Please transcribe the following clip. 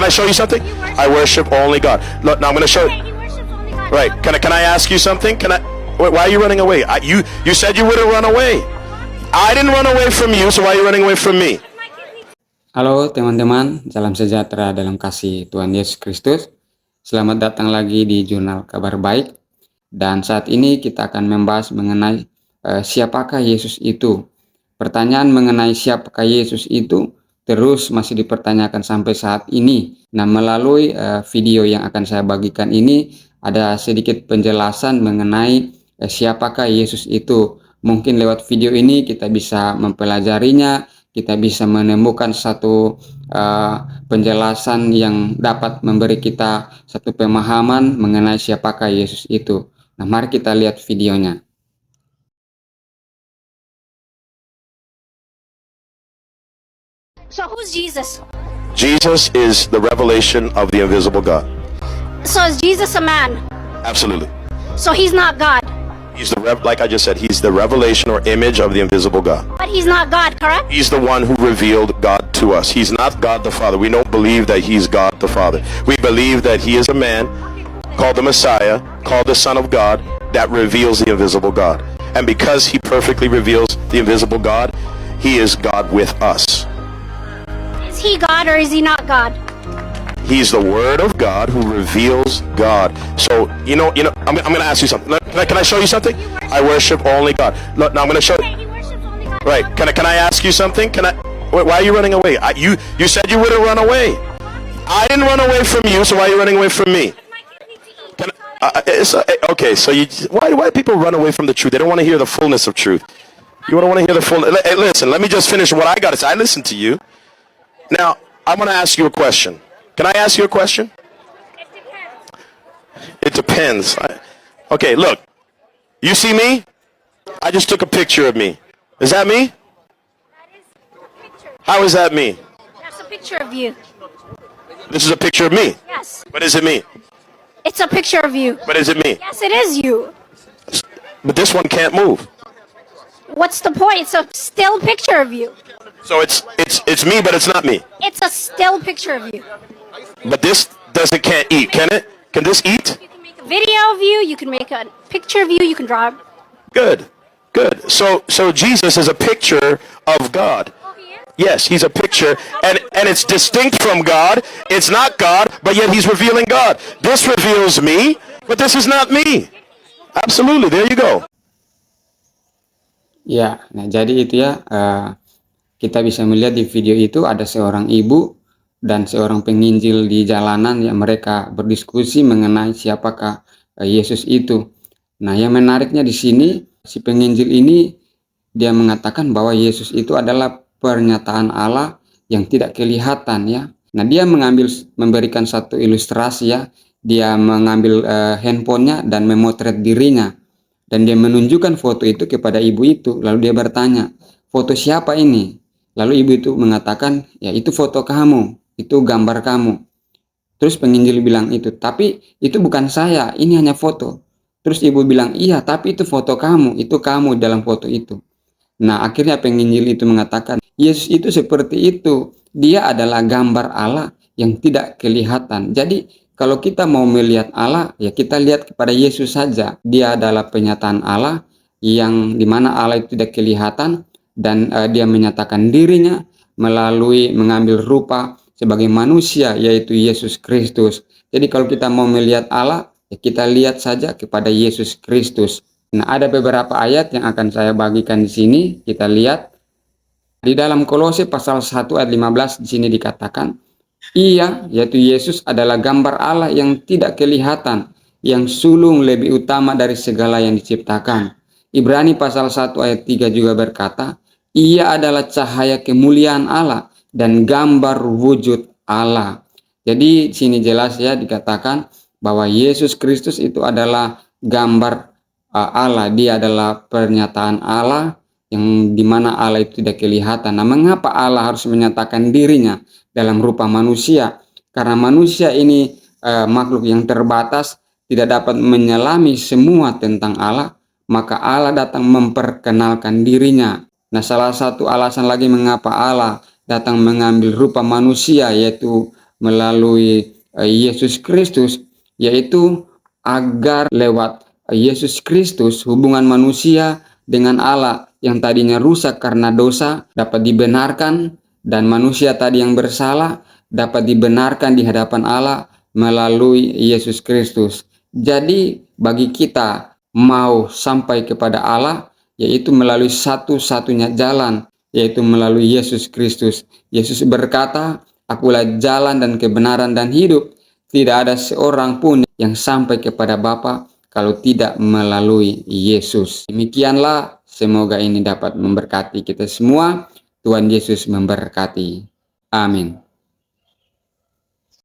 can I show you something? I worship only God. Look, now I'm going to show you. Right. Can I ask you something? Why are you running away? You said you wouldn't run away. I didn't run away from you, so why are you running away from me? Halo teman-teman, salam sejahtera dalam kasih Tuhan Yesus Kristus. Selamat datang lagi di Jurnal Kabar Baik. Dan saat ini kita akan membahas mengenai siapakah Yesus itu. Pertanyaan mengenai siapakah Yesus itu terus masih dipertanyakan sampai saat ini. Nah, melalui video yang akan saya bagikan ini ada sedikit penjelasan mengenai siapakah Yesus itu. Mungkin lewat video ini kita bisa mempelajarinya, kita bisa menemukan satu penjelasan yang dapat memberi kita satu pemahaman mengenai siapakah Yesus itu. Nah, mari kita lihat videonya. So who's Jesus? Jesus is the revelation of the invisible God. So is Jesus a man? Absolutely. So he's not God. He's like I just said, he's the revelation or image of the invisible God. But he's not God, correct? He's the one who revealed God to us. He's not God the Father. We don't believe that he's God the Father. We believe that he is a man called the Messiah, called the Son of God, that reveals the invisible God. And because he perfectly reveals the invisible God, he is God with us. Is he God or is he not God? He's the Word of God who reveals God. So, I'm going to ask you something. Can I show you something? I worship only God. Look, now I'm going to show you. He worships only God. Right. Can I ask you something? Why are you running away? You said you wouldn't run away. I didn't run away from you, so why are you running away from me? Okay, so why do people run away from the truth? They don't want to hear the fullness of truth. You don't want to hear the fullness. Hey, listen, let me just finish what I got to say. I listened to you. Now, I'm going to ask you a question. Can I ask you a question? It depends. Okay, look. You see me? I just took a picture of me. Is that me? How is that me? That's a picture of you. This is a picture of me. Yes. But is it me? It's a picture of you. But is it me? Yes, it is you. But this one can't move. What's the point? It's a still picture of you. So it's me, but it's not me. It's a still picture of you. But this can't eat, can it? Can this eat? You can make a video of you. You can make a picture of you. You can draw. Good. So Jesus is a picture of God. Oh, he is? Yes, he's a picture, and it's distinct from God. It's not God, but yet he's revealing God. This reveals me, but this is not me. Absolutely, there you go. Ya, nah jadi itu ya, kita bisa melihat di video itu ada seorang ibu dan seorang penginjil di jalanan yang mereka berdiskusi mengenai siapakah Yesus itu. Nah, yang menariknya di sini, si penginjil ini dia mengatakan bahwa Yesus itu adalah pernyataan Allah yang tidak kelihatan ya. Nah, dia memberikan satu ilustrasi ya. Dia mengambil handphonenya dan memotret dirinya. Dan dia menunjukkan foto itu kepada ibu itu. Lalu dia bertanya, foto siapa ini? Lalu ibu itu mengatakan, ya itu foto kamu, itu gambar kamu. Terus penginjil bilang itu, tapi itu bukan saya, ini hanya foto. Terus ibu bilang, iya tapi itu foto kamu, itu kamu dalam foto itu. Nah, akhirnya penginjil itu mengatakan, Yesus itu seperti itu. Dia adalah gambar Allah yang tidak kelihatan. Jadi, kalau kita mau melihat Allah, ya kita lihat kepada Yesus saja. Dia adalah penyataan Allah yang dimana Allah itu tidak kelihatan dan dia menyatakan dirinya melalui mengambil rupa sebagai manusia, yaitu Yesus Kristus. Jadi kalau kita mau melihat Allah, ya kita lihat saja kepada Yesus Kristus. Nah, ada beberapa ayat yang akan saya bagikan di sini. Kita lihat di dalam Kolose pasal 1 ayat 15 di sini dikatakan, Ia, yaitu Yesus, adalah gambar Allah yang tidak kelihatan, yang sulung lebih utama dari segala yang diciptakan. Ibrani pasal 1 ayat 3 juga berkata, Ia adalah cahaya kemuliaan Allah dan gambar wujud Allah. Jadi sini jelas ya dikatakan bahwa Yesus Kristus itu adalah gambar Allah. Dia adalah pernyataan Allah yang dimana Allah itu tidak kelihatan. Nah, mengapa Allah harus menyatakan dirinya dalam rupa manusia? Karena manusia ini makhluk yang terbatas, tidak dapat menyelami semua tentang Allah, maka Allah datang memperkenalkan dirinya. Nah, salah satu alasan lagi mengapa Allah datang mengambil rupa manusia, yaitu melalui Yesus Kristus, yaitu agar lewat Yesus Kristus hubungan manusia dengan Allah yang tadinya rusak karena dosa dapat dibenarkan, dan manusia tadi yang bersalah dapat dibenarkan di hadapan Allah melalui Yesus Kristus. Jadi bagi kita mau sampai kepada Allah, yaitu melalui satu-satunya jalan, yaitu melalui Yesus Kristus. Yesus berkata, "Akulah jalan dan kebenaran dan hidup. Tidak ada seorang pun yang sampai kepada Bapa kalau tidak melalui Yesus." Demikianlah, semoga ini dapat memberkati kita semua. Tuhan Yesus memberkati. Amin.